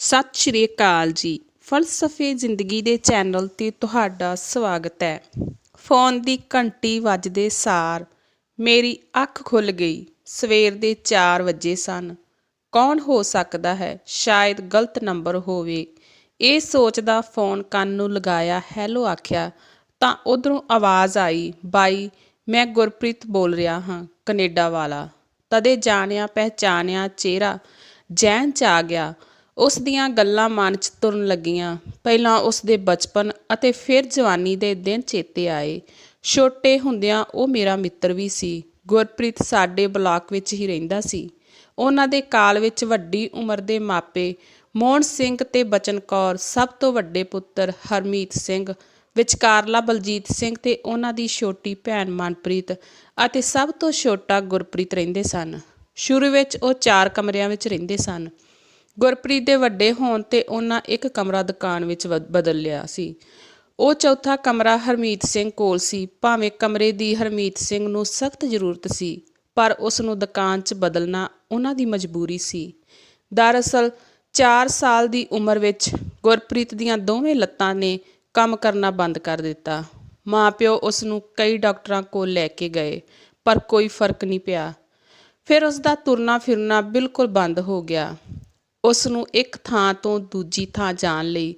ਸਤਿ ਸ਼੍ਰੀ ਅਕਾਲ ਜੀ। ਫਲਸਫੇ ਜ਼ਿੰਦਗੀ ਦੇ ਚੈਨਲ 'ਤੇ ਤੁਹਾਡਾ ਸਵਾਗਤ ਹੈ। ਫੋਨ ਦੀ ਘੰਟੀ ਵੱਜਦੇ ਸਾਰ ਮੇਰੀ ਅੱਖ ਖੁੱਲ੍ਹ ਗਈ। ਸਵੇਰ ਦੇ 4 ਵਜੇ ਸਨ। ਕੌਣ ਹੋ ਸਕਦਾ ਹੈ? ਸ਼ਾਇਦ ਗਲਤ ਨੰਬਰ ਹੋਵੇ। ਇਹ ਸੋਚਦਾ ਫੋਨ ਕੰਨ ਨੂੰ ਲਗਾਇਆ ਹੈਲੋ ਆਖਿਆ ਤਾਂ ਉੱਧਰੋਂ ਆਵਾਜ਼ ਆਈ, ਬਾਈ ਮੈਂ ਗੁਰਪ੍ਰੀਤ ਬੋਲ ਰਿਹਾ ਹਾਂ, ਕਨੇਡਾ ਵਾਲਾ। ਤਦੇ ਜਾਣਿਆ ਪਹਿਚਾਣਿਆ ਚਿਹਰਾ ਜ਼ਹਿਨ 'ਚ ਆ ਗਿਆ। ਉਸ ਦੀਆਂ ਗੱਲਾਂ ਮਨ 'ਚ ਤੁਰਨ ਲੱਗੀਆਂ। ਪਹਿਲਾਂ ਉਸ ਦੇ ਬਚਪਨ ਅਤੇ ਫਿਰ ਜਵਾਨੀ ਦੇ ਦਿਨ ਚੇਤੇ ਆਏ। ਛੋਟੇ ਹੁੰਦਿਆਂ ਉਹ ਮੇਰਾ ਮਿੱਤਰ ਵੀ ਸੀ। ਗੁਰਪ੍ਰੀਤ ਸਾਡੇ ਬਲਾਕ ਵਿੱਚ ਹੀ ਰਹਿੰਦਾ ਸੀ। ਉਹਨਾਂ ਦੇ ਕਾਲ ਵਿੱਚ ਵੱਡੀ ਉਮਰ ਦੇ ਮਾਪੇ ਮੋਹਨ ਸਿੰਘ ਤੇ ਬਚਨ ਕੌਰ, ਸਭ ਤੋਂ ਵੱਡੇ ਪੁੱਤਰ ਹਰਮੀਤ ਸਿੰਘ, ਵਿਚਕਾਰਲਾ ਬਲਜੀਤ ਸਿੰਘ ਤੇ ਉਹਨਾਂ ਦੀ ਛੋਟੀ ਭੈਣ ਮਨਪ੍ਰੀਤ ਅਤੇ ਸਭ ਤੋਂ ਛੋਟਾ ਗੁਰਪ੍ਰੀਤ ਰਹਿੰਦੇ ਸਨ। ਸ਼ੁਰੂ ਵਿੱਚ ਉਹ 4 ਕਮਰਿਆਂ ਵਿੱਚ ਰਹਿੰਦੇ ਸਨ। ਗੁਰਪ੍ਰੀਤ ਦੇ ਵੱਡੇ ਹੋਣ 'ਤੇ ਉਹਨਾਂ ਇੱਕ ਕਮਰਾ ਦੁਕਾਨ ਵਿੱਚ ਬਦਲ ਲਿਆ ਸੀ। ਉਹ ਚੌਥਾ ਕਮਰਾ ਹਰਮੀਤ ਸਿੰਘ ਕੋਲ ਸੀ। ਭਾਵੇਂ ਕਮਰੇ ਦੀ ਹਰਮੀਤ ਸਿੰਘ ਨੂੰ ਸਖਤ ਜ਼ਰੂਰਤ ਸੀ, ਪਰ ਉਸ ਨੂੰ ਦੁਕਾਨ 'ਚ ਬਦਲਣਾ ਉਹਨਾਂ ਦੀ ਮਜਬੂਰੀ ਸੀ। ਦਰਅਸਲ 4 ਸਾਲ ਦੀ ਉਮਰ ਵਿੱਚ ਗੁਰਪ੍ਰੀਤ ਦੀਆਂ ਦੋਵੇਂ ਲੱਤਾਂ ਨੇ ਕੰਮ ਕਰਨਾ ਬੰਦ ਕਰ ਦਿੱਤਾ। ਮਾਂ ਪਿਓ ਉਸ ਨੂੰ ਕਈ ਡਾਕਟਰਾਂ ਕੋਲ ਲੈ ਕੇ ਗਏ, ਪਰ ਕੋਈ ਫਰਕ ਨਹੀਂ ਪਿਆ। ਫਿਰ ਉਸ ਦਾ ਤੁਰਨਾ ਫਿਰਨਾ ਬਿਲਕੁਲ ਬੰਦ ਹੋ ਗਿਆ। ਉਸ ਨੂੰ ਇੱਕ ਥਾਂ ਤੋਂ ਦੂਜੀ ਥਾਂ ਜਾਣ ਲਈ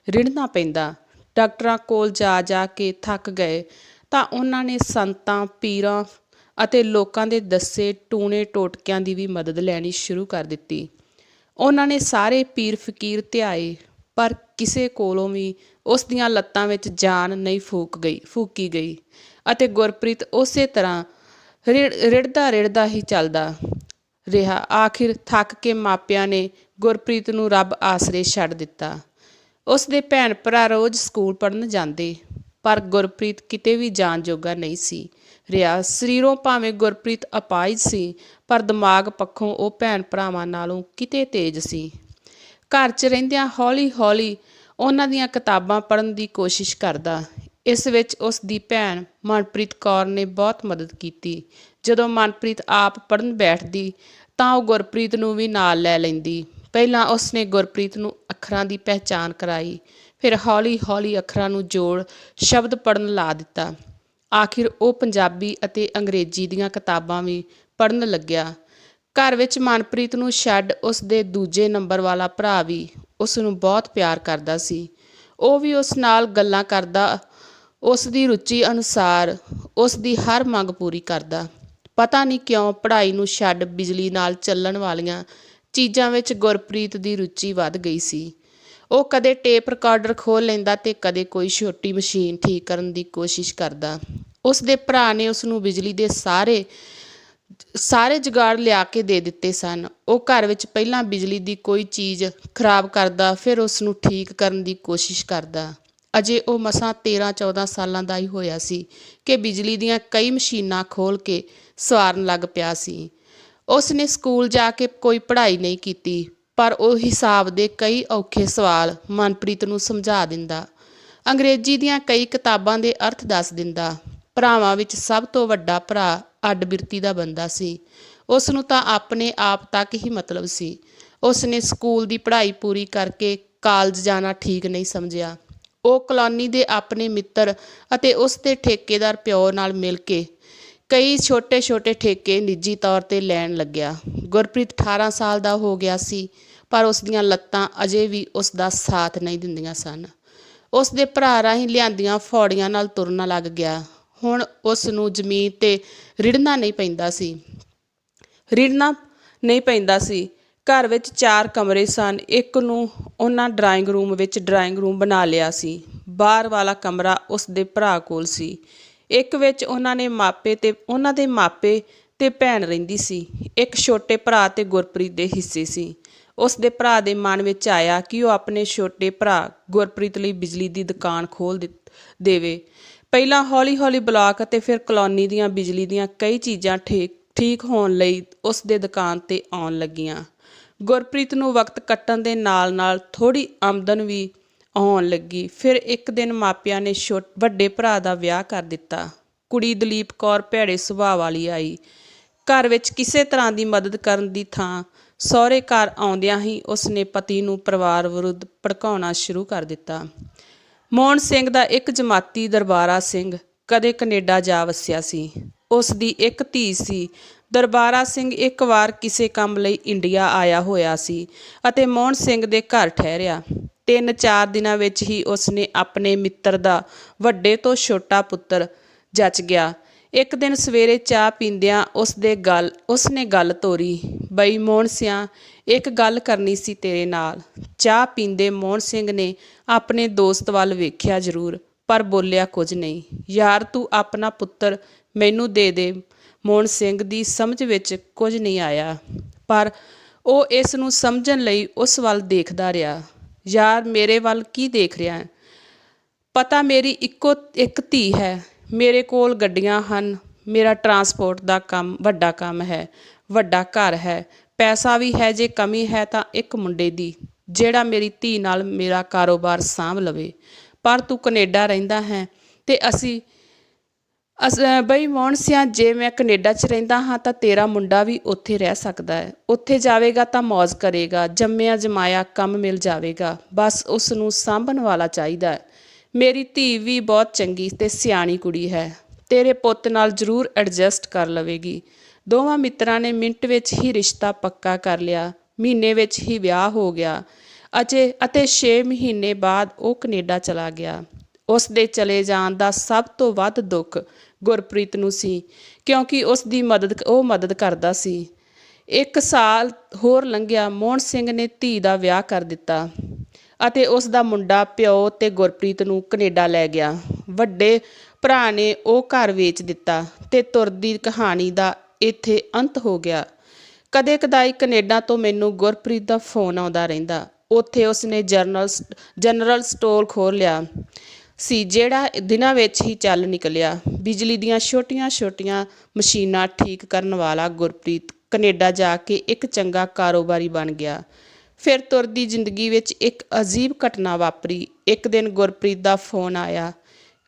ਰਿੜ੍ਹਨਾ ਪੈਂਦਾ। ਡਾਕਟਰਾਂ ਕੋਲ ਜਾ ਜਾ ਕੇ ਥੱਕ ਗਏ ਤਾਂ ਉਹਨਾਂ ਨੇ ਸੰਤਾਂ, ਪੀਰਾਂ ਅਤੇ ਲੋਕਾਂ ਦੇ ਦੱਸੇ ਟੂਣੇ ਟੋਟਕਿਆਂ ਦੀ ਵੀ ਮਦਦ ਲੈਣੀ ਸ਼ੁਰੂ ਕਰ ਦਿੱਤੀ। ਉਹਨਾਂ ਨੇ ਸਾਰੇ ਪੀਰ ਫਕੀਰ ਧਿਆਏ, ਪਰ ਕਿਸੇ ਕੋਲੋਂ ਵੀ ਉਸ ਦੀਆਂ ਲੱਤਾਂ ਵਿੱਚ ਜਾਨ ਨਹੀਂ ਫੂਕੀ ਗਈ ਅਤੇ ਗੁਰਪ੍ਰੀਤ ਉਸੇ ਤਰ੍ਹਾਂ ਰਿੜ੍ਹਦਾ ਹੀ ਚੱਲਦਾ ਰਿਹਾ। ਆਖਿਰ ਥੱਕ ਕੇ ਮਾਪਿਆਂ ਨੇ ਗੁਰਪ੍ਰੀਤ ਨੂੰ ਰੱਬ ਆਸਰੇ ਛੱਡ ਦਿੱਤਾ। ਉਸ ਦੇ ਭੈਣ ਭਰਾ ਰੋਜ਼ ਸਕੂਲ ਪੜ੍ਹਨ ਜਾਂਦੇ, ਪਰ ਗੁਰਪ੍ਰੀਤ ਕਿਤੇ ਵੀ ਜਾਣ ਜੋਗਾ ਨਹੀਂ ਸੀ ਰਿਹਾ। ਸਰੀਰੋਂ ਭਾਵੇਂ ਗੁਰਪ੍ਰੀਤ ਅਪਾਹਿਜ ਸੀ, ਪਰ ਦਿਮਾਗ ਪੱਖੋਂ ਉਹ ਭੈਣ ਭਰਾਵਾਂ ਨਾਲੋਂ ਕਿਤੇ ਤੇਜ਼ ਸੀ। ਘਰ 'ਚ ਰਹਿੰਦਿਆਂ ਹੌਲੀ ਹੌਲੀ ਉਹਨਾਂ ਦੀਆਂ ਕਿਤਾਬਾਂ ਪੜ੍ਹਨ ਦੀ ਕੋਸ਼ਿਸ਼ ਕਰਦਾ। ਇਸ ਵਿੱਚ ਉਸ ਦੀ ਭੈਣ ਮਨਪ੍ਰੀਤ ਕੌਰ ਨੇ ਬਹੁਤ ਮਦਦ ਕੀਤੀ। ਜਦੋਂ ਮਨਪ੍ਰੀਤ ਆਪ ਪੜ੍ਹਨ ਬੈਠਦੀ ਤਾਂ ਉਹ ਗੁਰਪ੍ਰੀਤ ਨੂੰ ਵੀ ਨਾਲ ਲੈ ਲੈਂਦੀ। ਪਹਿਲਾਂ ਉਸਨੇ ਗੁਰਪ੍ਰੀਤ ਨੂੰ ਅੱਖਰਾਂ ਦੀ ਪਹਿਚਾਣ ਕਰਾਈ, ਫਿਰ ਹੌਲੀ ਹੌਲੀ ਅੱਖਰਾਂ ਨੂੰ ਜੋੜ ਸ਼ਬਦ ਪੜ੍ਹਨ ਲਾ ਦਿੱਤਾ। ਆਖਿਰ ਉਹ ਪੰਜਾਬੀ ਅਤੇ ਅੰਗਰੇਜ਼ੀ ਦੀਆਂ ਕਿਤਾਬਾਂ ਵੀ ਪੜ੍ਹਨ ਲੱਗਿਆ। ਘਰ ਵਿੱਚ ਮਨਪ੍ਰੀਤ ਨੂੰ ਛੱਡ ਉਸ ਦੇ ਦੂਜੇ ਨੰਬਰ ਵਾਲਾ ਭਰਾ ਵੀ ਉਸ ਨੂੰ ਬਹੁਤ ਪਿਆਰ ਕਰਦਾ ਸੀ। ਉਹ ਵੀ ਉਸ ਨਾਲ ਗੱਲਾਂ ਕਰਦਾ, ਉਸ ਦੀ ਰੁਚੀ ਅਨੁਸਾਰ ਉਸ ਦੀ ਹਰ ਮੰਗ ਪੂਰੀ ਕਰਦਾ। ਪਤਾ ਨਹੀਂ ਕਿਉਂ ਪੜ੍ਹਾਈ ਨੂੰ ਛੱਡ ਬਿਜਲੀ ਨਾਲ ਚੱਲਣ ਵਾਲੀਆਂ ਚੀਜ਼ਾਂ ਵਿੱਚ ਗੁਰਪ੍ਰੀਤ ਦੀ ਰੁਚੀ ਵੱਧ ਗਈ ਸੀ। ਉਹ ਕਦੇ ਟੇਪ ਰਿਕਾਰਡਰ ਖੋਲ੍ਹ ਲੈਂਦਾ ਤੇ ਕਦੇ ਕੋਈ ਛੋਟੀ ਮਸ਼ੀਨ ਠੀਕ ਕਰਨ ਦੀ ਕੋਸ਼ਿਸ਼ ਕਰਦਾ। ਉਸ ਦੇ ਭਰਾ ਨੇ ਉਸ ਨੂੰ ਬਿਜਲੀ ਦੇ ਸਾਰੇ ਜੁਗਾੜ ਲਿਆ ਕੇ ਦੇ ਦਿੱਤੇ ਸਨ। ਉਹ ਘਰ ਵਿੱਚ ਪਹਿਲਾਂ ਬਿਜਲੀ ਦੀ ਕੋਈ ਚੀਜ਼ ਖਰਾਬ ਕਰਦਾ, ਫਿਰ ਉਸ ਨੂੰ ਠੀਕ ਕਰਨ ਦੀ ਕੋਸ਼ਿਸ਼ ਕਰਦਾ। ਅਜੇ ਉਹ ਮਸਾਂ 13-14 ਸਾਲਾਂ ਦਾ ਹੀ ਹੋਇਆ ਸੀ ਕਿ ਬਿਜਲੀ ਦੀਆਂ ਕਈ ਮਸ਼ੀਨਾਂ ਖੋਲ੍ਹ ਕੇ ਸਵਾਰਨ ਲੱਗ ਪਿਆ ਸੀ। ਉਸ ਨੇ ਸਕੂਲ ਜਾ ਕੇ ਕੋਈ ਪੜ੍ਹਾਈ ਨਹੀਂ ਕੀਤੀ, ਪਰ ਉਹ ਹਿਸਾਬ ਦੇ ਕਈ ਔਖੇ ਸਵਾਲ ਮਨਪ੍ਰੀਤ ਨੂੰ ਸਮਝਾ ਦਿੰਦਾ। ਅੰਗਰੇਜ਼ੀ ਦੀਆਂ ਕਈ ਕਿਤਾਬਾਂ ਦੇ ਅਰਥ ਦੱਸ ਦਿੰਦਾ। ਭਰਾਵਾਂ ਵਿੱਚ ਸਭ ਤੋਂ ਵੱਡਾ ਭਰਾ ਅੱਡ ਬਿਰਤੀ ਦਾ ਬੰਦਾ ਸੀ। ਉਸ ਨੂੰ ਤਾਂ ਆਪਣੇ ਆਪ ਤੱਕ ਹੀ ਮਤਲਬ ਸੀ। ਉਸ ਨੇ ਸਕੂਲ ਦੀ ਪੜ੍ਹਾਈ ਪੂਰੀ ਕਰਕੇ ਕਾਲਜ ਜਾਣਾ ਠੀਕ ਨਹੀਂ ਸਮਝਿਆ। ਉਹ ਕਲੋਨੀ ਦੇ ਆਪਣੇ ਮਿੱਤਰ ਅਤੇ ਉਸ ਦੇ ਠੇਕੇਦਾਰ ਪਿਓ ਨਾਲ ਮਿਲ ਕੇ ਕਈ ਛੋਟੇ ਛੋਟੇ ਠੇਕੇ ਨਿੱਜੀ ਤੌਰ 'ਤੇ ਲੈਣ ਲੱਗਿਆ। ਗੁਰਪ੍ਰੀਤ 18 ਸਾਲ ਦਾ ਹੋ ਗਿਆ ਸੀ, ਪਰ ਉਸ ਦੀਆਂ ਲੱਤਾਂ ਅਜੇ ਵੀ ਉਸ ਦਾ ਸਾਥ ਨਹੀਂ ਦਿੰਦੀਆਂ ਸਨ। ਉਸ ਦੇ ਭਰਾ ਰਾਹੀਂ ਲਿਆਂਦੀਆਂ ਫੌੜੀਆਂ ਨਾਲ ਤੁਰਨਾ ਲੱਗ ਗਿਆ। ਹੁਣ ਉਸ ਨੂੰ ਜ਼ਮੀਨ 'ਤੇ ਰਿੜ੍ਹਨਾ ਨਹੀਂ ਪੈਂਦਾ ਸੀ। ਘਰ ਵਿੱਚ 4 ਕਮਰੇ ਸਨ। ਇੱਕ ਨੂੰ ਉਹਨਾਂ ਡਰਾਇੰਗ ਰੂਮ ਬਣਾ ਲਿਆ ਸੀ। ਬਾਹਰ ਵਾਲਾ ਕਮਰਾ ਉਸ ਦੇ ਭਰਾ ਕੋਲ ਸੀ। ਇੱਕ ਵਿੱਚ ਉਹਨਾਂ ਦੇ ਮਾਪੇ ਤੇ ਭੈਣ ਰਹਿੰਦੀ ਸੀ। ਇੱਕ ਛੋਟੇ ਭਰਾ ਤੇ ਗੁਰਪ੍ਰੀਤ ਦੇ ਹਿੱਸੇ ਸੀ। ਉਸ ਦੇ ਭਰਾ ਦੇ ਮਨ ਵਿੱਚ ਆਇਆ ਕਿ ਉਹ ਆਪਣੇ ਛੋਟੇ ਭਰਾ ਗੁਰਪ੍ਰੀਤ ਲਈ ਬਿਜਲੀ ਦੀ ਦੁਕਾਨ ਖੋਲ੍ਹ ਦੇਵੇ। ਪਹਿਲਾਂ ਹੌਲੀ ਹੌਲੀ ਬਲਾਕ ਅਤੇ ਫਿਰ ਕਲੋਨੀ ਦੀਆਂ ਬਿਜਲੀ ਦੀਆਂ ਕਈ ਚੀਜ਼ਾਂ ਠੀਕ ਹੋਣ ਲਈ ਉਸ ਦੇ ਦੁਕਾਨ 'ਤੇ ਆਉਣ ਲੱਗੀਆਂ। ਗੁਰਪ੍ਰੀਤ ਨੂੰ ਵਕਤ ਕੱਟਣ ਦੇ ਨਾਲ ਨਾਲ ਥੋੜ੍ਹੀ ਆਮਦਨ ਵੀ ਆਉਣ ਲੱਗੀ। ਫਿਰ ਇੱਕ ਦਿਨ ਮਾਪਿਆਂ ਨੇ ਵੱਡੇ ਭਰਾ ਦਾ ਵਿਆਹ ਕਰ ਦਿੱਤਾ। ਕੁੜੀ ਦਲੀਪ ਕੌਰ ਭੈੜੇ ਸੁਭਾਅ ਵਾਲੀ ਆਈ। ਘਰ ਵਿੱਚ ਕਿਸੇ ਤਰ੍ਹਾਂ ਦੀ ਮਦਦ ਕਰਨ ਦੀ ਥਾਂ ਸਹੁਰੇ ਘਰ ਆਉਂਦਿਆਂ ਹੀ ਉਸਨੇ ਪਤੀ ਨੂੰ ਪਰਿਵਾਰ ਵਿਰੁੱਧ ਭੜਕਾਉਣਾ ਸ਼ੁਰੂ ਕਰ ਦਿੱਤਾ। ਮੋਹਨ ਸਿੰਘ ਦਾ ਇੱਕ ਜਮਾਤੀ ਦਰਬਾਰਾ ਸਿੰਘ ਕਦੇ ਕੈਨੇਡਾ ਜਾ ਵਸਿਆ ਸੀ। ਉਸ ਦੀ ਇੱਕ ਧੀ ਸੀ। ਦਰਬਾਰਾ ਸਿੰਘ ਇੱਕ ਵਾਰ ਕਿਸੇ ਕੰਮ ਲਈ ਇੰਡੀਆ ਆਇਆ ਹੋਇਆ ਸੀ ਅਤੇ ਮੋਹਨ ਸਿੰਘ ਦੇ ਘਰ ਠਹਿਰਿਆ। 3-4 ਦਿਨਾਂ ਵਿੱਚ ਹੀ ਉਸਨੇ ਆਪਣੇ ਮਿੱਤਰ ਦਾ ਵੱਡੇ ਤੋਂ ਛੋਟਾ ਪੁੱਤਰ ਜਚ ਗਿਆ। ਇੱਕ ਦਿਨ ਸਵੇਰੇ ਚਾਹ ਪੀਂਦਿਆਂ ਉਸਨੇ ਗੱਲ ਤੋਰੀ, ਬਈ ਮੋਹਨ ਸਿਆਂ, ਇੱਕ ਗੱਲ ਕਰਨੀ ਸੀ ਤੇਰੇ ਨਾਲ। ਚਾਹ ਪੀਂਦੇ ਮੋਹਨ ਸਿੰਘ ਨੇ ਆਪਣੇ ਦੋਸਤ ਵੱਲ ਵੇਖਿਆ ਜ਼ਰੂਰ, ਪਰ ਬੋਲਿਆ ਕੁਝ ਨਹੀਂ। ਯਾਰ ਤੂੰ ਆਪਣਾ ਪੁੱਤਰ ਮੈਨੂੰ ਦੇ ਦੇ। ਮੋਹਨ ਸਿੰਘ ਦੀ ਸਮਝ ਵਿੱਚ ਕੁਝ ਨਹੀਂ ਆਇਆ, ਪਰ ਉਹ ਇਸ ਨੂੰ ਸਮਝਣ ਲਈ ਉਸ ਵੱਲ ਦੇਖਦਾ ਰਿਹਾ। ਯਾਰ ਮੇਰੇ ਵੱਲ ਕੀ ਦੇਖ ਰਿਹਾ? ਪਤਾ ਮੇਰੀ ਇੱਕੋ ਇੱਕ ਧੀ ਹੈ, ਮੇਰੇ ਕੋਲ ਗੱਡੀਆਂ ਹਨ, ਮੇਰਾ ਟਰਾਂਸਪੋਰਟ ਦਾ ਵੱਡਾ ਕੰਮ ਹੈ, ਵੱਡਾ ਘਰ ਹੈ, ਪੈਸਾ ਵੀ ਹੈ। ਜੇ ਕਮੀ ਹੈ ਤਾਂ ਇੱਕ ਮੁੰਡੇ ਦੀ, ਜਿਹੜਾ ਮੇਰੀ ਧੀ ਨਾਲ ਮੇਰਾ ਕਾਰੋਬਾਰ ਸਾਂਭ ਲਵੇ। ਪਰ ਤੂੰ ਕੈਨੇਡਾ ਰਹਿੰਦਾ ਹੈ ਤੇ ਬਈ ਮੋਹਨ ਸਿਆਂ, ਜੇ ਮੈਂ ਕੈਨੇਡਾ 'ਚ ਰਹਿੰਦਾ ਹਾਂ ਤਾਂ ਤੇਰਾ ਮੁੰਡਾ ਵੀ ਉੱਥੇ ਰਹਿ ਸਕਦਾ ਹੈ। ਉੱਥੇ ਜਾਵੇਗਾ ਤਾਂ ਮੌਜ ਕਰੇਗਾ, ਜੰਮਿਆ ਜਮਾਇਆ ਕੰਮ ਮਿਲ ਜਾਵੇਗਾ। ਬਸ ਉਸ ਨੂੰ ਸਾਂਭਣ ਵਾਲਾ ਚਾਹੀਦਾ ਹੈ। ਮੇਰੀ ਧੀ ਵੀ ਬਹੁਤ ਚੰਗੀ ਤੇ ਸਿਆਣੀ ਕੁੜੀ ਹੈ, ਤੇਰੇ ਪੁੱਤ ਨਾਲ ਜ਼ਰੂਰ ਐਡਜਸਟ ਕਰ ਲਵੇਗੀ। ਦੋਵਾਂ ਮਿੱਤਰਾਂ ਨੇ ਮਿੰਟ ਵਿੱਚ ਹੀ ਰਿਸ਼ਤਾ ਪੱਕਾ ਕਰ ਲਿਆ। ਮਹੀਨੇ ਵਿੱਚ ਹੀ ਵਿਆਹ ਹੋ ਗਿਆ ਅਤੇ 6 ਮਹੀਨੇ ਬਾਅਦ ਉਹ ਕੈਨੇਡਾ ਚਲਾ ਗਿਆ। ਉਸ ਦੇ ਚਲੇ ਜਾਣ ਦਾ ਸਭ ਤੋਂ ਵੱਧ ਦੁੱਖ ਗੁਰਪ੍ਰੀਤ ਨੂੰ ਸੀ, ਕਿਉਂਕਿ ਉਸ ਦੀ ਮਦਦ ਕਰਦਾ ਸੀ। 1 ਸਾਲ ਹੋਰ ਲੰਘਿਆ। ਮੋਹਨ ਸਿੰਘ ਨੇ ਧੀ ਦਾ ਵਿਆਹ ਕਰ ਦਿੱਤਾ ਅਤੇ ਉਸ ਦਾ ਮੁੰਡਾ ਪਿਓ ਤੇ ਗੁਰਪ੍ਰੀਤ ਨੂੰ ਕੈਨੇਡਾ ਲੈ ਗਿਆ। ਵੱਡੇ ਭਰਾ ਨੇ ਉਹ ਘਰ ਵੇਚ ਦਿੱਤਾ ਤੇ ਤੁਰਦੀ ਕਹਾਣੀ ਦਾ ਇੱਥੇ ਅੰਤ ਹੋ ਗਿਆ। ਕਦੇ ਕਦਾਈ ਕੈਨੇਡਾ ਤੋਂ ਮੈਨੂੰ ਗੁਰਪ੍ਰੀਤ ਦਾ ਫੋਨ ਆਉਂਦਾ ਰਹਿੰਦਾ। ਉੱਥੇ ਉਸਨੇ ਜਨਰਲ ਸਟੋਰ ਖੋਲ੍ਹ ਲਿਆ ਸੀ, ਜਿਹੜਾ ਦਿਨਾਂ ਵਿੱਚ ਹੀ ਚੱਲ ਨਿਕਲਿਆ। ਬਿਜਲੀ ਦੀਆਂ ਛੋਟੀਆਂ-ਛੋਟੀਆਂ ਮਸ਼ੀਨਾਂ ਠੀਕ ਕਰਨ ਵਾਲਾ ਗੁਰਪ੍ਰੀਤ ਕੈਨੇਡਾ ਜਾ ਕੇ ਇੱਕ ਚੰਗਾ ਕਾਰੋਬਾਰੀ ਬਣ ਗਿਆ। ਫਿਰ ਤੁਰਦੀ ਜ਼ਿੰਦਗੀ ਵਿੱਚ ਇੱਕ ਅਜੀਬ ਘਟਨਾ ਵਾਪਰੀ। ਇੱਕ ਦਿਨ ਗੁਰਪ੍ਰੀਤ ਦਾ ਫੋਨ ਆਇਆ।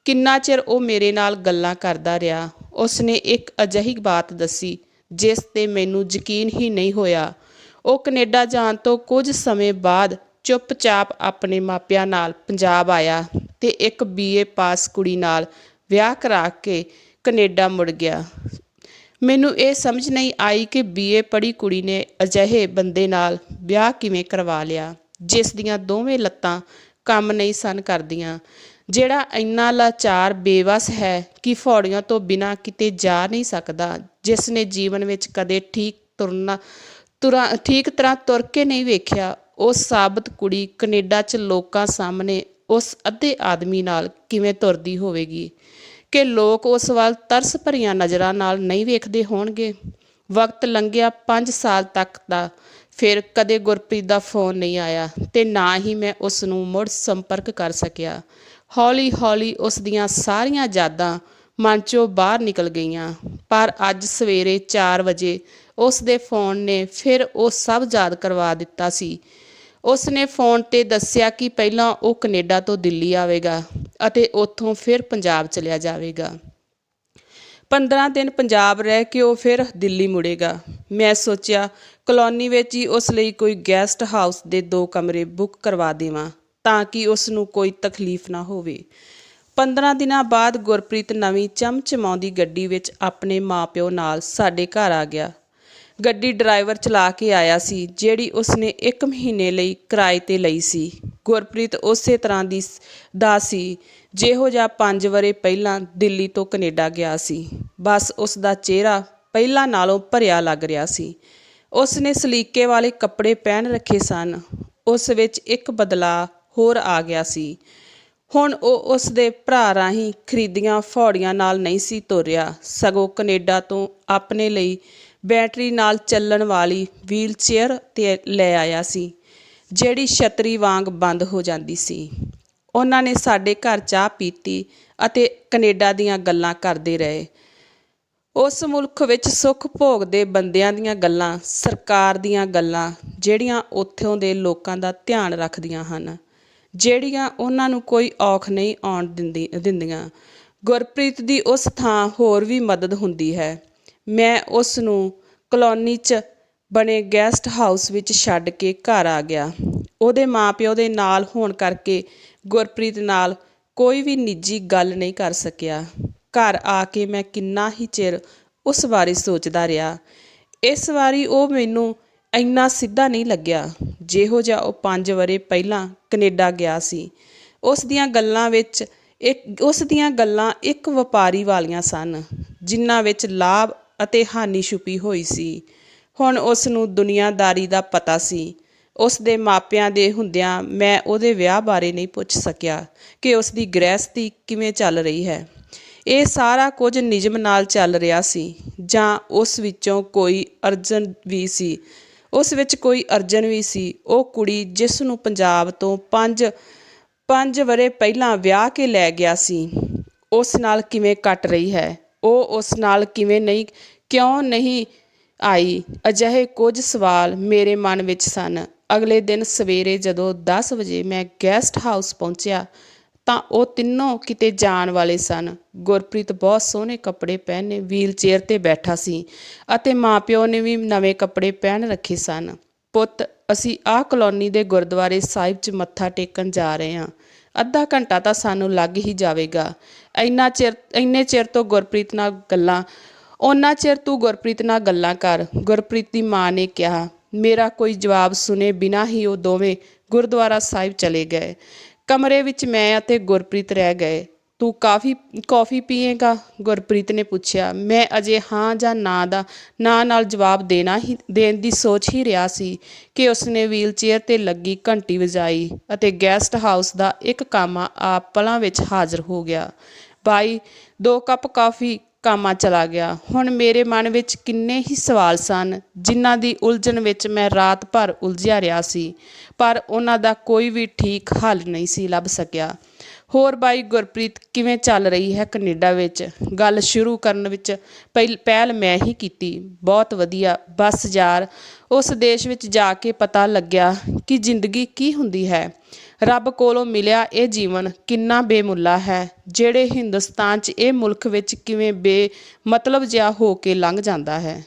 ਕਿੰਨਾ ਚਿਰ ਉਹ ਮੇਰੇ ਨਾਲ ਗੱਲਾਂ ਕਰਦਾ ਰਿਹਾ। ਉਸਨੇ ਇੱਕ ਅਜਿਹੀ ਬਾਤ ਦੱਸੀ ਜਿਸ 'ਤੇ ਮੈਨੂੰ ਯਕੀਨ ਹੀ ਨਹੀਂ ਹੋਇਆ। ਉਹ ਕੈਨੇਡਾ ਜਾਣ ਤੋਂ ਕੁਝ ਸਮੇਂ ਬਾਅਦ ਚੁੱਪਚਾਪ ਆਪਣੇ ਮਾਪਿਆਂ ਨਾਲ ਪੰਜਾਬ ਆਇਆ ਤੇ ਇੱਕ BA ਪਾਸ ਕੁੜੀ ਨਾਲ ਵਿਆਹ ਕਰਾ ਕੇ ਕੈਨੇਡਾ ਮੁੜ ਗਿਆ। ਮੈਨੂੰ ਇਹ ਸਮਝ ਨਹੀਂ ਆਈ ਕਿ BA ਪੜ੍ਹੀ ਕੁੜੀ ਨੇ ਅਜਿਹੇ ਬੰਦੇ ਨਾਲ ਵਿਆਹ ਕਿਵੇਂ ਕਰਵਾ ਲਿਆ, ਜਿਸ ਦੀਆਂ ਦੋਵੇਂ ਲੱਤਾਂ ਕੰਮ ਨਹੀਂ ਸਨ ਕਰਦੀਆਂ, ਜਿਹੜਾ ਇੰਨਾ ਲਾਚਾਰ ਬੇਵੱਸ ਹੈ ਕਿ ਫੌੜੀਆਂ ਤੋਂ ਬਿਨਾਂ ਕਿਤੇ ਜਾ ਨਹੀਂ ਸਕਦਾ, ਜਿਸ ਨੇ ਜੀਵਨ ਵਿੱਚ ਕਦੇ ਠੀਕ ਤਰ੍ਹਾਂ ਤੁਰ ਕੇ ਨਹੀਂ ਵੇਖਿਆ। ਉਹ ਸਾਬਤ ਕੁੜੀ ਕੈਨੇਡਾ 'ਚ ਲੋਕਾਂ ਸਾਹਮਣੇ ਉਸ ਅੱਧੇ ਆਦਮੀ ਨਾਲ ਕਿਵੇਂ ਤੁਰਦੀ ਹੋਵੇਗੀ ਕਿ ਲੋਕ ਉਸ ਵੱਲ ਤਰਸ ਭਰੀਆਂ ਨਜ਼ਰਾਂ ਨਾਲ ਨਹੀਂ ਵੇਖਦੇ ਹੋਣਗੇ। ਵਕਤ ਲੰਘਿਆ 5 ਸਾਲ ਤੱਕ ਦਾ। ਫਿਰ ਕਦੇ ਗੁਰਪ੍ਰੀਤ ਦਾ ਫੋਨ ਨਹੀਂ ਆਇਆ ਤੇ ਨਾ ਹੀ ਮੈਂ ਉਸ ਨੂੰ ਮੁੜ ਸੰਪਰਕ ਕਰ ਸਕਿਆ। ਹੌਲੀ-ਹੌਲੀ ਉਸ ਦੀਆਂ ਸਾਰੀਆਂ ਯਾਦਾਂ ਮਨ 'ਚੋਂ ਬਾਹਰ ਨਿਕਲ ਗਈਆਂ। ਪਰ ਅੱਜ ਸਵੇਰੇ 4 ਵਜੇ ਉਸ ਦੇ ਫੋਨ ਨੇ ਫਿਰ ਉਹ ਸਭ ਯਾਦ ਕਰਵਾ ਦਿੱਤਾ ਸੀ। ਉਸ ਨੇ ਫੋਨ 'ਤੇ ਦੱਸਿਆ ਕਿ ਪਹਿਲਾਂ ਉਹ ਕੈਨੇਡਾ ਤੋਂ ਦਿੱਲੀ ਆਵੇਗਾ ਅਤੇ ਉੱਥੋਂ ਫਿਰ ਪੰਜਾਬ ਚਲਿਆ ਜਾਵੇਗਾ। 15 ਦਿਨ ਪੰਜਾਬ ਰਹਿ ਕੇ ਉਹ ਫਿਰ ਦਿੱਲੀ ਮੁੜੇਗਾ। ਮੈਂ ਸੋਚਿਆ ਕਲੋਨੀ ਵਿੱਚ ਹੀ ਉਸ ਲਈ ਕੋਈ ਗੈਸਟ ਹਾਊਸ ਦੇ 2 ਕਮਰੇ ਬੁੱਕ ਕਰਵਾ ਦੇਵਾਂ ਤਾਂ ਕਿ ਉਸ ਨੂੰ ਕੋਈ ਤਕਲੀਫ ਨਾ ਹੋਵੇ। 15 ਦਿਨਾਂ ਬਾਅਦ ਗੁਰਪ੍ਰੀਤ ਨਵੀਂ ਚਮਚਮਾਉਂਦੀ ਗੱਡੀ ਵਿੱਚ ਆਪਣੇ ਮਾਂ-ਪਿਓ ਨਾਲ ਸਾਡੇ ਘਰ ਆ ਗਿਆ। ਗੱਡੀ ਡਰਾਈਵਰ ਚਲਾ ਕੇ ਆਇਆ ਸੀ, ਜਿਹੜੀ ਉਸਨੇ 1 ਮਹੀਨੇ ਲਈ ਕਿਰਾਏ 'ਤੇ ਲਈ ਸੀ। ਗੁਰਪ੍ਰੀਤ ਉਸੇ ਤਰ੍ਹਾਂ ਦਾ ਸੀ ਜਿਹੋ ਜਿਹਾ 5 ਵਰ੍ਹੇ ਪਹਿਲਾਂ ਦਿੱਲੀ ਤੋਂ ਕੈਨੇਡਾ ਗਿਆ ਸੀ। ਬਸ ਉਸ ਦਾ ਚਿਹਰਾ ਪਹਿਲਾਂ ਨਾਲੋਂ ਭਰਿਆ ਲੱਗ ਰਿਹਾ ਸੀ। ਉਸਨੇ ਸਲੀਕੇ ਵਾਲੇ ਕੱਪੜੇ ਪਹਿਨ ਰੱਖੇ ਸਨ। ਉਸ ਵਿੱਚ ਇੱਕ ਬਦਲਾਅ ਹੋਰ ਆ ਗਿਆ ਸੀ। ਹੁਣ ਉਹ ਉਸ ਦੇ ਭਰਾ ਰਾਹੀਂ ਖਰੀਦੀਆਂ ਫੌੜੀਆਂ ਨਾਲ ਨਹੀਂ ਸੀ ਤੁਰਿਆ, ਸਗੋਂ ਕੈਨੇਡਾ ਤੋਂ ਆਪਣੇ ਲਈ ਬੈਟਰੀ ਨਾਲ ਚੱਲਣ ਵਾਲੀ ਵੀਲਚੇਅਰ 'ਤੇ ਲੈ ਆਇਆ ਸੀ, ਜਿਹੜੀ ਛਤਰੀ ਵਾਂਗ ਬੰਦ ਹੋ ਜਾਂਦੀ ਸੀ। ਉਹਨਾਂ ਨੇ ਸਾਡੇ ਘਰ ਚਾਹ ਪੀਤੀ ਅਤੇ ਕੈਨੇਡਾ ਦੀਆਂ ਗੱਲਾਂ ਕਰਦੇ ਰਹੇ। ਉਸ ਮੁਲਕ ਵਿੱਚ ਸੁੱਖ ਭੋਗਦੇ ਬੰਦਿਆਂ ਦੀਆਂ ਗੱਲਾਂ, ਸਰਕਾਰ ਦੀਆਂ ਗੱਲਾਂ, ਜਿਹੜੀਆਂ ਉੱਥੋਂ ਦੇ ਲੋਕਾਂ ਦਾ ਧਿਆਨ ਰੱਖਦੀਆਂ ਹਨ, ਜਿਹੜੀਆਂ ਉਹਨਾਂ ਨੂੰ ਕੋਈ ਔਖ ਨਹੀਂ ਆਉਣ ਦਿੰਦੀਆਂ। ਗੁਰਪ੍ਰੀਤ ਦੀ ਉਸ ਥਾਂ ਹੋਰ ਵੀ ਮਦਦ ਹੁੰਦੀ ਹੈ। ਮੈਂ ਉਸ ਨੂੰ ਕਲੋਨੀ 'ਚ ਬਣੇ ਗੈਸਟ ਹਾਊਸ ਵਿੱਚ ਛੱਡ ਕੇ ਘਰ ਆ ਗਿਆ। ਉਹਦੇ ਮਾਂ-ਪਿਓ ਦੇ ਨਾਲ ਹੋਣ ਕਰਕੇ ਗੁਰਪ੍ਰੀਤ ਨਾਲ ਕੋਈ ਵੀ ਨਿੱਜੀ ਗੱਲ ਨਹੀਂ ਕਰ ਸਕਿਆ। ਘਰ ਆ ਕੇ ਮੈਂ ਕਿੰਨਾ ਹੀ ਚਿਰ ਉਸ ਬਾਰੇ ਸੋਚਦਾ ਰਿਹਾ। ਇਸ ਵਾਰੀ ਉਹ ਮੈਨੂੰ ਇੰਨਾ ਸਿੱਧਾ ਨਹੀਂ ਲੱਗਿਆ ਜਿਹੋ ਜਿਹਾ ਉਹ 5 ਵਰ੍ਹੇ ਪਹਿਲਾਂ ਕਨੇਡਾ ਗਿਆ ਸੀ। ਉਸ ਦੀਆਂ ਗੱਲਾਂ ਇੱਕ ਵਪਾਰੀ ਵਾਲੀਆਂ ਸਨ, ਜਿਨ੍ਹਾਂ ਵਿੱਚ ਲਾਭ ਅਤੇ ਹਾਨੀ ਛੁਪੀ ਹੋਈ ਸੀ। ਹੁਣ ਉਸ ਨੂੰ ਦੁਨੀਆਦਾਰੀ ਦਾ ਪਤਾ ਸੀ। ਉਸ ਦੇ ਮਾਪਿਆਂ ਦੇ ਹੁੰਦਿਆਂ ਮੈਂ ਉਹਦੇ ਵਿਆਹ ਬਾਰੇ ਨਹੀਂ ਪੁੱਛ ਸਕਿਆ ਕਿ ਉਸ ਦੀ ਗ੍ਰਹਿਸਥੀ ਕਿਵੇਂ ਚੱਲ ਰਹੀ ਹੈ। ਇਹ ਸਾਰਾ ਕੁਝ ਨਿਯਮ ਨਾਲ ਚੱਲ ਰਿਹਾ ਸੀ ਜਾਂ ਉਸ ਵਿੱਚ ਕੋਈ ਅਰਜ਼ਨ ਵੀ ਸੀ। ਉਹ ਕੁੜੀ ਜਿਸ ਨੂੰ ਪੰਜਾਬ ਤੋਂ 5 ਵਰ੍ਹੇ ਪਹਿਲਾਂ ਵਿਆਹ ਕੇ ਲੈ ਗਿਆ ਸੀ, ਉਸ ਨਾਲ ਕਿਵੇਂ ਕੱਟ ਰਹੀ ਹੈ? ਉਹ ਉਸ ਨਾਲ ਕਿਉਂ ਨਹੀਂ ਆਈ? ਅਜਿਹੇ ਕੁਝ ਸਵਾਲ ਮੇਰੇ ਮਨ ਵਿੱਚ ਸਨ। ਅਗਲੇ ਦਿਨ ਸਵੇਰੇ ਜਦੋਂ 10 ਵਜੇ ਮੈਂ ਗੈਸਟ ਹਾਊਸ ਪਹੁੰਚਿਆ ਤਾਂ ਉਹ ਤਿੰਨੋਂ ਕਿਤੇ ਜਾਣ ਵਾਲੇ ਸਨ। ਗੁਰਪ੍ਰੀਤ ਬਹੁਤ ਸੋਹਣੇ ਕੱਪੜੇ ਪਹਿਨੇ ਵੀਲ ਚੇਅਰ 'ਤੇ ਬੈਠਾ ਸੀ ਅਤੇ ਮਾਂ-ਪਿਓ ਨੇ ਵੀ ਨਵੇਂ ਕੱਪੜੇ ਪਹਿਨ ਰੱਖੇ ਸਨ। ਪੁੱਤ, ਅਸੀਂ ਆਹ ਕਲੋਨੀ ਦੇ ਗੁਰਦੁਆਰੇ ਸਾਹਿਬ 'ਚ ਮੱਥਾ ਟੇਕਣ ਜਾ ਰਹੇ ਹਾਂ। ਅੱਧਾ ਘੰਟਾ ਤਾਂ ਸਾਨੂੰ ਲੱਗ ਹੀ ਜਾਵੇਗਾ। ਇੰਨੇ ਚਿਰ ਤੋਂ ਓਨਾ ਚਿਰ ਤੂੰ ਗੁਰਪ੍ਰੀਤ ਨਾਲ ਗੱਲਾਂ ਕਰ, ਗੁਰਪ੍ਰੀਤ ਦੀ ਮਾਂ ਨੇ ਕਿਹਾ। ਮੇਰਾ ਕੋਈ ਜਵਾਬ ਸੁਣੇ ਬਿਨਾਂ ਹੀ ਉਹ ਦੋਵੇਂ ਗੁਰਦੁਆਰਾ ਸਾਹਿਬ ਚਲੇ ਗਏ। ਕਮਰੇ ਵਿੱਚ ਮੈਂ ਅਤੇ ਗੁਰਪ੍ਰੀਤ ਰਹਿ ਗਏ। ਤੂੰ ਕੌਫੀ ਪੀਏਗਾ? ਗੁਰਪ੍ਰੀਤ ਨੇ ਪੁੱਛਿਆ। ਮੈਂ ਅਜੇ ਹਾਂ ਜਾਂ ਨਾ ਨਾਲ ਜਵਾਬ ਦੇਣ ਦੀ ਸੋਚ ਹੀ ਰਿਹਾ ਸੀ ਕਿ ਉਸਨੇ ਵੀਲ ਚੇਅਰ 'ਤੇ ਲੱਗੀ ਘੰਟੀ ਵਜਾਈ ਅਤੇ ਗੈਸਟ ਹਾਊਸ ਦਾ ਇੱਕ ਕਾਮਾ ਆਪ ਪਲਾਂ ਵਿੱਚ ਹਾਜ਼ਰ ਹੋ ਗਿਆ। ਬਾਈ, 2 ਕੱਪ ਕੌਫੀ। ਕਾਮਾ ਚਲਾ ਗਿਆ। ਹੁਣ ਮੇਰੇ ਮਨ ਵਿੱਚ ਕਿੰਨੇ ਹੀ ਸਵਾਲ ਸਨ ਜਿਨ੍ਹਾਂ ਦੀ ਉਲਝਣ ਵਿੱਚ ਮੈਂ ਰਾਤ ਭਰ ਉਲਝਿਆ ਰਿਹਾ ਸੀ, ਪਰ ਉਹਨਾਂ ਦਾ ਕੋਈ ਵੀ ਠੀਕ ਹੱਲ ਨਹੀਂ ਸੀ ਲੱਭ ਸਕਿਆ। ਹੋਰ ਬਾਈ, ਗੁਰਪ੍ਰੀਤ ਕਿਵੇਂ ਚੱਲ ਰਹੀ ਹੈ ਕਨੇਡਾ ਵਿੱਚ? ਗੱਲ ਸ਼ੁਰੂ ਕਰਨ ਵਿੱਚ ਪਹਿਲ ਮੈਂ ਹੀ ਕੀਤੀ। ਬਹੁਤ ਵਧੀਆ। ਬਸ ਯਾਰ, ਉਸ ਦੇਸ਼ ਵਿੱਚ ਜਾ ਕੇ ਪਤਾ ਲੱਗਿਆ ਕਿ ਜ਼ਿੰਦਗੀ ਕੀ ਹੁੰਦੀ ਹੈ। ਰੱਬ ਕੋਲੋਂ ਮਿਲਿਆ ਇਹ ਜੀਵਨ ਕਿੰਨਾ ਬੇਮੁੱਲਾ ਹੈ, ਜਿਹੜੇ ਹਿੰਦੁਸਤਾਨ 'ਚ ਇਹ ਮੁਲਕ ਵਿੱਚ ਕਿਵੇਂ ਬੇਮਤਲਬ ਜਿਹਾ ਹੋ ਕੇ ਲੰਘ ਜਾਂਦਾ ਹੈ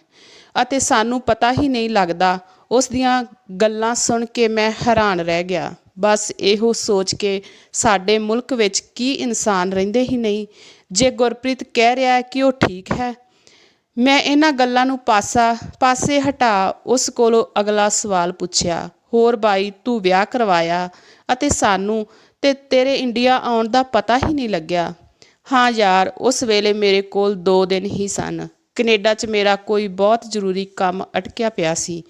ਅਤੇ ਸਾਨੂੰ ਪਤਾ ਹੀ ਨਹੀਂ ਲੱਗਦਾ। ਉਸ ਦੀਆਂ ਗੱਲਾਂ ਸੁਣ ਕੇ ਮੈਂ ਹੈਰਾਨ ਰਹਿ ਗਿਆ। ਬਸ ਇਹੋ ਸੋਚ ਕੇ ਸਾਡੇ ਮੁਲਕ ਵਿੱਚ ਕੀ ਇਨਸਾਨ ਰਹਿੰਦੇ ਹੀ ਨਹੀਂ? ਜੇ ਗੁਰਪ੍ਰੀਤ ਕਹਿ ਰਿਹਾ ਕਿ ਉਹ ਠੀਕ ਹੈ, ਮੈਂ ਇਹਨਾਂ ਗੱਲਾਂ ਨੂੰ ਪਾਸੇ ਹਟਾ ਉਸ ਕੋਲੋਂ ਅਗਲਾ ਸਵਾਲ ਪੁੱਛਿਆ। ਹੋਰ ਬਾਈ, ਤੂੰ ਵਿਆਹ ਕਰਵਾਇਆ ਅਤੇ ਸਾਨੂੰ ਤੇ ਤੇਰੇ ਇੰਡੀਆ ਆਉਣ ਦਾ ਪਤਾ ਹੀ ਨਹੀਂ ਲੱਗਿਆ। ਹਾਂ ਯਾਰ, ਉਸ ਵੇਲੇ ਮੇਰੇ ਕੋਲ 2 ਦਿਨ ਹੀ ਸਨ। ਕਨੇਡਾ 'ਚ ਮੇਰਾ ਕੋਈ ਬਹੁਤ ਜ਼ਰੂਰੀ ਕੰਮ ਅਟਕਿਆ ਪਿਆ ਸੀ।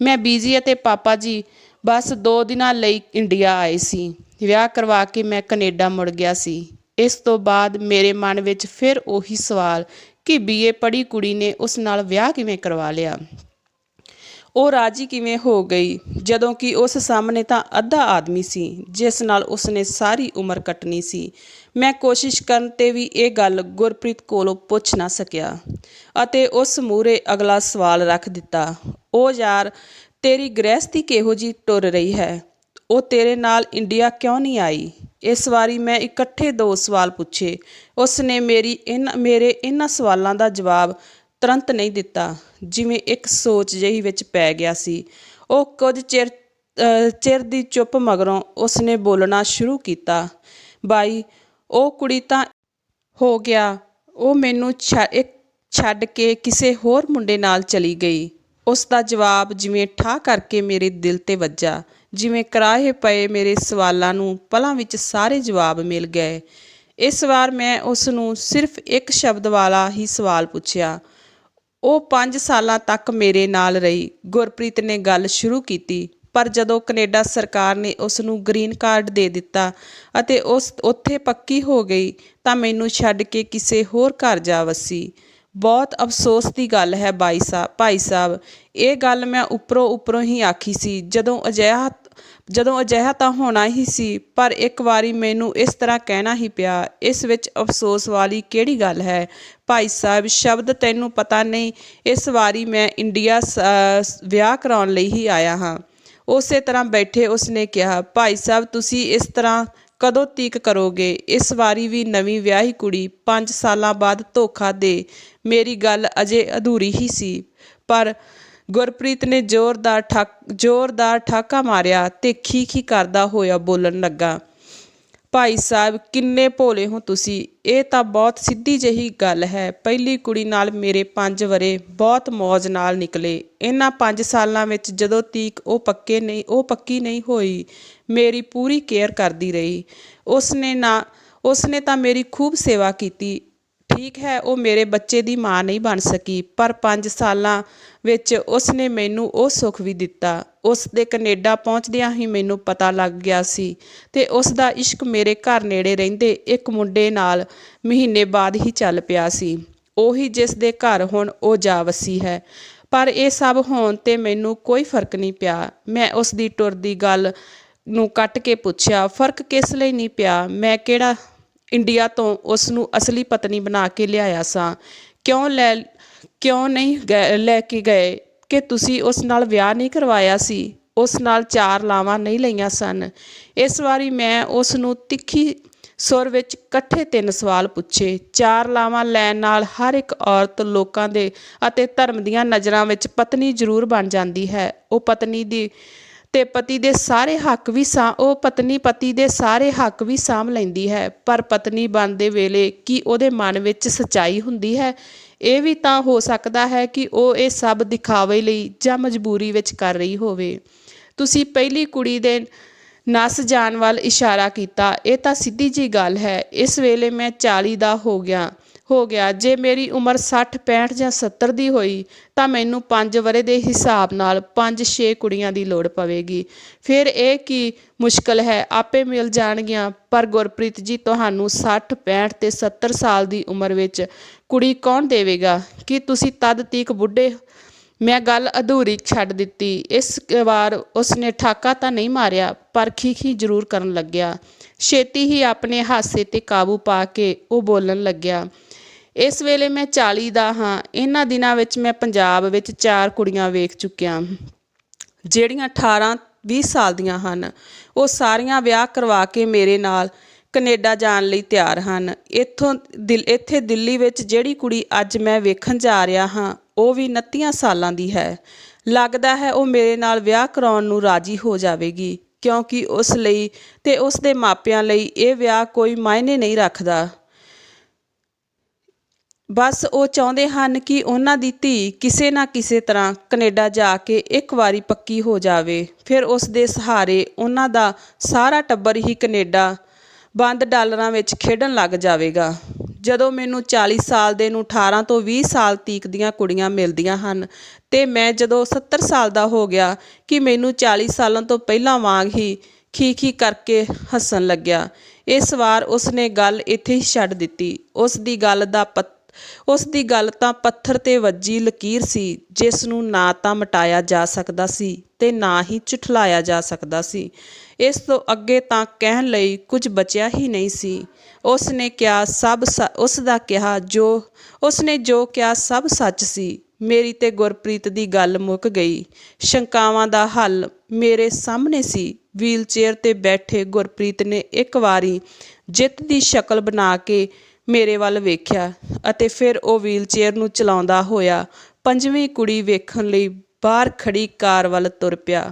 ਮੈਂ ਬੀਜੀ ਅਤੇ ਪਾਪਾ ਜੀ ਬਸ 2 ਦਿਨਾਂ ਲਈ ਇੰਡੀਆ ਆਏ ਸੀ। ਵਿਆਹ ਕਰਵਾ ਕੇ ਮੈਂ ਕਨੇਡਾ ਮੁੜ ਗਿਆ ਸੀ। ਇਸ ਤੋਂ ਬਾਅਦ ਮੇਰੇ ਮਨ ਵਿੱਚ ਫਿਰ ਉਹੀ ਸਵਾਲ ਕਿ BA ਪੜ੍ਹੀ ਕੁੜੀ ਨੇ ਉਸ ਨਾਲ ਵਿਆਹ ਕਿਵੇਂ ਕਰਵਾ ਲਿਆ? ਉਹ ਰਾਜੀ ਕਿਵੇਂ ਹੋ ਗਈ, ਜਦੋਂ ਕਿ ਉਸ ਸਾਹਮਣੇ ਤਾਂ ਅੱਧਾ ਆਦਮੀ ਸੀ ਜਿਸ ਨਾਲ ਉਸਨੇ ਸਾਰੀ ਉਮਰ ਕੱਟਣੀ ਸੀ। ਮੈਂ ਕੋਸ਼ਿਸ਼ ਕਰਨ 'ਤੇ ਵੀ ਇਹ ਗੱਲ ਗੁਰਪ੍ਰੀਤ ਕੋਲੋਂ ਪੁੱਛ ਨਾ ਸਕਿਆ ਅਤੇ ਉਸ ਮੂਹਰੇ ਅਗਲਾ ਸਵਾਲ ਰੱਖ ਦਿੱਤਾ। ਉਹ ਯਾਰ, ਤੇਰੀ ਗ੍ਰਹਿਸਥੀ ਕਿਹੋ ਜਿਹੀ ਟੁਰ ਰਹੀ ਹੈ? ਉਹ ਤੇਰੇ ਨਾਲ ਇੰਡੀਆ ਕਿਉਂ ਨਹੀਂ ਆਈ? ਇਸ ਵਾਰੀ ਮੈਂ ਇਕੱਠੇ 2 ਸਵਾਲ ਪੁੱਛੇ। ਉਸਨੇ ਮੇਰੇ ਇਹਨਾਂ ਸਵਾਲਾਂ ਦਾ ਜਵਾਬ ਤੁਰੰਤ ਨਹੀਂ ਦਿੱਤਾ, ਜਿਵੇਂ ਇੱਕ ਸੋਚ ਜਿਹੀ ਵਿੱਚ ਪੈ ਗਿਆ ਸੀ। ਉਹ ਕੁਝ ਚਿਰ ਦੀ ਚੁੱਪ ਮਗਰੋਂ ਉਸਨੇ ਬੋਲਣਾ ਸ਼ੁਰੂ ਕੀਤਾ। ਬਾਈ, ਉਹ ਕੁੜੀ ਤਾਂ ਹੋ ਗਿਆ। ਉਹ ਮੈਨੂੰ ਛੱਡ ਕੇ ਕਿਸੇ ਹੋਰ ਮੁੰਡੇ ਨਾਲ ਚਲੀ ਗਈ। ਉਸ ਦਾ ਜਵਾਬ ਜਿਵੇਂ ਠਾਹ ਕਰਕੇ ਮੇਰੇ ਦਿਲ 'ਤੇ ਵੱਜਾ। ਜਿਵੇਂ ਕਰਾਹੇ ਪਏ ਮੇਰੇ ਸਵਾਲਾਂ ਨੂੰ ਪਲਾਂ ਵਿੱਚ ਸਾਰੇ ਜਵਾਬ ਮਿਲ ਗਏ। ਇਸ ਵਾਰ ਮੈਂ ਉਸ ਨੂੰ ਸਿਰਫ ਇੱਕ ਸ਼ਬਦ ਵਾਲਾ ਹੀ ਸਵਾਲ ਪੁੱਛਿਆ। ਉਹ 5 ਸਾਲਾਂ ਤੱਕ ਮੇਰੇ ਨਾਲ ਰਹੀ, ਗੁਰਪ੍ਰੀਤ ਨੇ ਗੱਲ ਸ਼ੁਰੂ ਕੀਤੀ। ਪਰ ਜਦੋਂ ਕਨੇਡਾ ਸਰਕਾਰ ਨੇ ਉਸ ਨੂੰ ਗ੍ਰੀਨ ਕਾਰਡ ਦੇ ਦਿੱਤਾ ਅਤੇ ਉਸ ਉੱਥੇ ਪੱਕੀ ਹੋ ਗਈ ਤਾਂ ਮੈਨੂੰ ਛੱਡ ਕੇ ਕਿਸੇ ਹੋਰ ਘਰ ਜਾ ਵਸੀ। ਬਹੁਤ ਅਫਸੋਸ ਦੀ ਗੱਲ ਹੈ ਭਾਈ ਸਾਹਿਬ, ਇਹ ਗੱਲ ਮੈਂ ਉੱਪਰੋਂ ਹੀ ਆਖੀ ਸੀ। ਜਦੋਂ ਅਜਿਹਾ ਤਾਂ ਹੋਣਾ ਹੀ ਸੀ, ਪਰ ਇੱਕ ਵਾਰੀ ਮੈਨੂੰ ਇਸ ਤਰ੍ਹਾਂ ਕਹਿਣਾ ਹੀ ਪਿਆ। ਇਸ ਵਿੱਚ ਅਫਸੋਸ ਵਾਲੀ ਕਿਹੜੀ ਗੱਲ ਹੈ ਭਾਈ ਸਾਹਿਬ? ਸ਼ਬਦ ਤੈਨੂੰ ਪਤਾ ਨਹੀਂ, ਇਸ ਵਾਰੀ ਮੈਂ ਇੰਡੀਆ ਵਿਆਹ ਕਰਾਉਣ ਲਈ ਹੀ ਆਇਆ ਹਾਂ। ਉਸੇ ਤਰ੍ਹਾਂ ਬੈਠੇ ਉਸਨੇ ਕਿਹਾ। ਭਾਈ ਸਾਹਿਬ, ਤੁਸੀਂ ਇਸ ਤਰ੍ਹਾਂ ਕਦੋਂ ਤੀਕ ਕਰੋਗੇ? ਇਸ ਵਾਰੀ ਵੀ ਨਵੀਂ ਵਿਆਹੀ ਕੁੜੀ 5 ਸਾਲਾਂ ਬਾਅਦ ਧੋਖਾ ਦੇ। ਮੇਰੀ ਗੱਲ ਅਜੇ ਅਧੂਰੀ ਹੀ ਸੀ, ਪਰ ਗੁਰਪ੍ਰੀਤ ਨੇ ਜ਼ੋਰਦਾਰ ਠਾਕਾ ਮਾਰਿਆ ਤੇ ਖੀ ਕਰਦਾ ਹੋਇਆ ਬੋਲਣ ਲੱਗਾ, ਭਾਈ ਸਾਹਿਬ ਕਿੰਨੇ ਭੋਲੇ ਹੋ ਤੁਸੀਂ। ਇਹ ਤਾਂ ਬਹੁਤ ਸਿੱਧੀ ਜਿਹੀ ਗੱਲ ਹੈ। ਪਹਿਲੀ ਕੁੜੀ ਨਾਲ ਮੇਰੇ 5 ਵਰ੍ਹੇ ਬਹੁਤ ਮੌਜ ਨਾਲ ਨਿਕਲੇ। ਇਹਨਾਂ 5 ਸਾਲਾਂ ਵਿੱਚ ਜਦੋਂ ਤੀਕ ਉਹ ਪੱਕੀ ਨਹੀਂ ਹੋਈ, ਮੇਰੀ ਪੂਰੀ ਕੇਅਰ ਕਰਦੀ ਰਹੀ। ਉਸਨੇ ਤਾਂ ਮੇਰੀ ਖੂਬ ਸੇਵਾ ਕੀਤੀ। ਠੀਕ ਹੈ, ਉਹ ਮੇਰੇ ਬੱਚੇ ਦੀ ਮਾਂ ਨਹੀਂ ਬਣ ਸਕੀ, ਪਰ 5 ਸਾਲਾਂ ਵਿੱਚ ਉਸਨੇ ਮੈਨੂੰ ਉਹ ਸੁੱਖ ਵੀ ਦਿੱਤਾ। ਉਸ ਦੇ ਕੈਨੇਡਾ ਪਹੁੰਚਦਿਆਂ ਹੀ ਮੈਨੂੰ ਪਤਾ ਲੱਗ ਗਿਆ ਸੀ ਤੇ ਉਸ ਦਾ ਇਸ਼ਕ ਮੇਰੇ ਘਰ ਨੇੜੇ ਰਹਿੰਦੇ ਇੱਕ ਮੁੰਡੇ ਨਾਲ ਮਹੀਨੇ ਬਾਅਦ ਹੀ ਚੱਲ ਪਿਆ ਸੀ, ਉਹੀ ਜਿਸ ਦੇ ਘਰ ਹੁਣ ਉਹ ਜਾ ਵਸੀ ਹੈ। ਪਰ ਇਹ ਸਭ ਹੋਣ 'ਤੇ ਮੈਨੂੰ ਕੋਈ ਫਰਕ ਨਹੀਂ ਪਿਆ। ਮੈਂ ਉਸ ਦੀ ਟੁਰ ਦੀ ਗੱਲ ਨੂੰ ਕੱਟ ਕੇ ਪੁੱਛਿਆ, ਫਰਕ ਕਿਸ ਲਈ ਨਹੀਂ ਪਿਆ? ਮੈਂ ਕਿਹੜਾ ਇੰਡੀਆ ਤੋਂ ਉਸ ਨੂੰ ਅਸਲੀ ਪਤਨੀ ਬਣਾ ਕੇ ਲਿਆਇਆ ਸਾਂ। ਕਿਉਂ ਨਹੀਂ ਲੈ ਕੇ ਗਏ ਕਿ ਤੁਸੀਂ ਉਸ ਨਾਲ ਵਿਆਹ ਨਹੀਂ ਕਰਵਾਇਆ ਸੀ? ਉਸ ਨਾਲ 4 ਲਾਵਾਂ ਨਹੀਂ ਲਈਆਂ ਸਨ? ਇਸ ਵਾਰੀ ਮੈਂ ਉਸ ਨੂੰ ਤਿੱਖੀ ਸੁਰ ਵਿੱਚ ਇਕੱਠੇ 3 ਸਵਾਲ ਪੁੱਛੇ। 4 ਲਾਵਾਂ ਲੈਣ ਨਾਲ ਹਰ ਇੱਕ ਔਰਤ ਲੋਕਾਂ ਦੇ ਅਤੇ ਧਰਮ ਦੀਆਂ ਨਜ਼ਰਾਂ ਵਿੱਚ ਪਤਨੀ ਜ਼ਰੂਰ ਬਣ ਜਾਂਦੀ ਹੈ। ਉਹ ਪਤਨੀ ਪਤੀ ਦੇ ਸਾਰੇ ਹੱਕ ਵੀ ਸਾਂਭ ਲੈਂਦੀ ਹੈ, ਪਰ ਪਤਨੀ ਬਣਦੇ ਵੇਲੇ ਕੀ ਉਹਦੇ ਮਨ ਵਿੱਚ ਸੱਚਾਈ ਹੁੰਦੀ ਹੈ? ਇਹ ਵੀ ਤਾਂ ਹੋ ਸਕਦਾ ਹੈ ਕਿ ਉਹ ਇਹ ਸਭ ਦਿਖਾਵੇ ਲਈ ਜਾਂ ਮਜਬੂਰੀ ਵਿੱਚ ਕਰ ਰਹੀ ਹੋਵੇ। ਤੁਸੀਂ ਪਹਿਲੀ ਕੁੜੀ ਦੇ ਨੱਸ ਜਾਣ ਵੱਲ ਇਸ਼ਾਰਾ ਕੀਤਾ। ਇਹ ਤਾਂ ਸਿੱਧੀ ਜਿਹੀ ਗੱਲ ਹੈ। ਇਸ ਵੇਲੇ ਮੈਂ 40 ਦਾ ਹੋ ਗਿਆ। ਜੇ ਮੇਰੀ ਉਮਰ 60, 65 ਜਾਂ 70 ਦੀ ਹੋਈ ਤਾਂ ਮੈਨੂੰ 5 ਵਰ੍ਹੇ ਦੇ ਹਿਸਾਬ ਨਾਲ 5-6 ਕੁੜੀਆਂ ਦੀ ਲੋੜ ਪਵੇਗੀ। ਫਿਰ ਇਹ ਕੀ ਮੁਸ਼ਕਲ ਹੈ, ਆਪੇ ਮਿਲ ਜਾਣਗੀਆਂ। ਪਰ ਗੁਰਪ੍ਰੀਤ ਜੀ, ਤੁਹਾਨੂੰ 60, 65 ਤੇ 70 ਸਾਲ ਦੀ ਉਮਰ ਵਿੱਚ ਕੁੜੀ ਕੌਣ ਦੇਵੇਗਾ? ਕਿ ਤੁਸੀਂ ਤਦ ਤੀਕ ਬੁੱਢੇ? ਮੈਂ ਗੱਲ ਅਧੂਰੀ ਛੱਡ ਦਿੱਤੀ। ਇਸ ਵਾਰ ਉਸਨੇ ਠਾਕਾ ਤਾਂ ਨਹੀਂ ਮਾਰਿਆ, ਪਰ ਖੀ ਜ਼ਰੂਰ ਕਰਨ ਲੱਗਿਆ। ਛੇਤੀ ਹੀ ਆਪਣੇ ਹਾਸੇ 'ਤੇ ਕਾਬੂ ਪਾ ਕੇ ਉਹ ਬੋਲਣ ਲੱਗਿਆ, ਇਸ ਵੇਲੇ ਮੈਂ 40 ਦਾ ਹਾਂ। ਇਹਨਾਂ ਦਿਨਾਂ ਵਿੱਚ ਮੈਂ ਪੰਜਾਬ ਵਿੱਚ 4 ਕੁੜੀਆਂ ਵੇਖ ਚੁੱਕਿਆ ਜਿਹੜੀਆਂ 18-20 ਸਾਲ ਦੀਆਂ ਹਨ। ਉਹ ਸਾਰੀਆਂ ਵਿਆਹ ਕਰਵਾ ਕੇ ਮੇਰੇ ਨਾਲ ਕੈਨੇਡਾ ਜਾਣ ਲਈ ਤਿਆਰ ਹਨ। ਇੱਥੇ ਦਿੱਲੀ ਵਿੱਚ ਜਿਹੜੀ ਕੁੜੀ ਅੱਜ ਮੈਂ ਵੇਖਣ ਜਾ ਰਿਹਾ ਹਾਂ, ਉਹ ਵੀ 29 ਸਾਲਾਂ ਦੀ ਹੈ। ਲੱਗਦਾ ਹੈ ਉਹ ਮੇਰੇ ਨਾਲ ਵਿਆਹ ਕਰਾਉਣ ਨੂੰ ਰਾਜ਼ੀ ਹੋ ਜਾਵੇਗੀ, ਕਿਉਂਕਿ ਉਸ ਲਈ ਤੇ ਉਸ ਦੇ ਮਾਪਿਆਂ ਲਈ ਇਹ ਵਿਆਹ ਕੋਈ ਮਾਇਨੇ ਨਹੀਂ ਰੱਖਦਾ। ਬਸ ਉਹ ਚਾਹੁੰਦੇ ਹਨ ਕਿ ਉਹਨਾਂ ਦੀ ਧੀ ਕਿਸੇ ਨਾ ਕਿਸੇ ਤਰ੍ਹਾਂ ਕੈਨੇਡਾ ਜਾ ਕੇ ਇੱਕ ਵਾਰੀ ਪੱਕੀ ਹੋ ਜਾਵੇ। ਫਿਰ ਉਸ ਦੇ ਸਹਾਰੇ ਉਹਨਾਂ ਦਾ ਸਾਰਾ ਟੱਬਰ ਹੀ ਕੈਨੇਡਾ ਬੰਦ ਡਾਲਰਾਂ ਵਿੱਚ ਖੇਡਣ ਲੱਗ ਜਾਵੇਗਾ। ਜਦੋਂ ਮੈਨੂੰ 40 ਸਾਲ ਦੇ ਨੂੰ 18 ਤੋਂ 20 ਸਾਲ ਤੀਕ ਦੀਆਂ ਕੁੜੀਆਂ ਮਿਲਦੀਆਂ ਹਨ ਤੇ ਮੈਂ ਜਦੋਂ 70 ਸਾਲ ਦਾ ਹੋ ਗਿਆ ਕਿ ਮੈਨੂੰ 40 ਸਾਲਾਂ ਤੋਂ ਪਹਿਲਾਂ ਵਾਂਗ ਹੀ ਖੀ ਕਰਕੇ ਹੱਸਣ ਲੱਗਿਆ। ਇਸ ਵਾਰ ਉਸਨੇ ਗੱਲ ਇੱਥੇ ਹੀ ਛੱਡ ਦਿੱਤੀ। ਉਸ ਦੀ ਗੱਲ ਤਾਂ ਪੱਥਰ 'ਤੇ ਵੱਜੀ ਲਕੀਰ ਸੀ, ਜਿਸ ਨੂੰ ਨਾ ਤਾਂ ਮਿਟਾਇਆ ਜਾ ਸਕਦਾ ਸੀ ਤੇ ਨਾ ਹੀ ਝੁਠਲਾਇਆ ਜਾ ਸਕਦਾ ਸੀ। ਇਸ ਤੋਂ ਅੱਗੇ ਤਾਂ ਕਹਿਣ ਲਈ ਕੁਝ ਬਚਿਆ ਹੀ ਨਹੀਂ ਸੀ। ਉਸਨੇ ਜੋ ਕਿਹਾ ਸਭ ਸੱਚ ਸੀ। ਮੇਰੀ ਤੇ ਗੁਰਪ੍ਰੀਤ ਦੀ ਗੱਲ ਮੁੱਕ ਗਈ। ਸ਼ੰਕਾਵਾਂ ਦਾ ਹੱਲ ਮੇਰੇ ਸਾਹਮਣੇ ਸੀ। ਵੀਲਚੇਅਰ 'ਤੇ ਬੈਠੇ ਗੁਰਪ੍ਰੀਤ ਨੇ ਇੱਕ ਵਾਰੀ ਜਿੱਤ ਦੀ ਸ਼ਕਲ ਬਣਾ ਕੇ ਮੇਰੇ ਵੱਲ ਵੇਖਿਆ ਅਤੇ ਫਿਰ ਉਹ ਵੀਲਚੇਅਰ ਨੂੰ ਚਲਾਉਂਦਾ ਹੋਇਆ 5ਵੀਂ ਕੁੜੀ ਵੇਖਣ ਲਈ ਬਾਹਰ ਖੜੀ ਕਾਰ ਵੱਲ ਤੁਰ ਪਿਆ।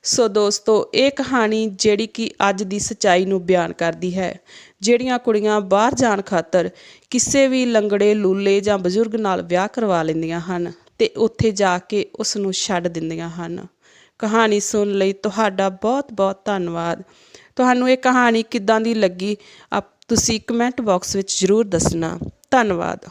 ਸੋ ਦੋਸਤੋ, ਇਹ ਕਹਾਣੀ ਜਿਹੜੀ ਕਿ ਅੱਜ ਦੀ ਸੱਚਾਈ ਨੂੰ ਬਿਆਨ ਕਰਦੀ ਹੈ। ਜਿਹੜੀਆਂ ਕੁੜੀਆਂ ਬਾਹਰ ਜਾਣ ਖਾਤਰ ਕਿਸੇ ਵੀ ਲੰਗੜੇ, ਲੂਲੇ ਜਾਂ ਬਜ਼ੁਰਗ ਨਾਲ ਵਿਆਹ ਕਰਵਾ ਲੈਂਦੀਆਂ ਹਨ ਤੇ ਉੱਥੇ ਜਾ ਕੇ ਉਸ ਨੂੰ ਛੱਡ ਦਿੰਦੀਆਂ ਹਨ। ਕਹਾਣੀ ਸੁਣਨ ਲਈ ਤੁਹਾਡਾ ਬਹੁਤ ਬਹੁਤ ਧੰਨਵਾਦ। ਤੁਹਾਨੂੰ ਇਹ ਕਹਾਣੀ ਕਿੱਦਾਂ ਦੀ ਲੱਗੀ ਤੁਸੀਂ ਕਮੈਂਟ ਬਾਕਸ ਵਿੱਚ ਜ਼ਰੂਰ ਦੱਸਣਾ। ਧੰਨਵਾਦ।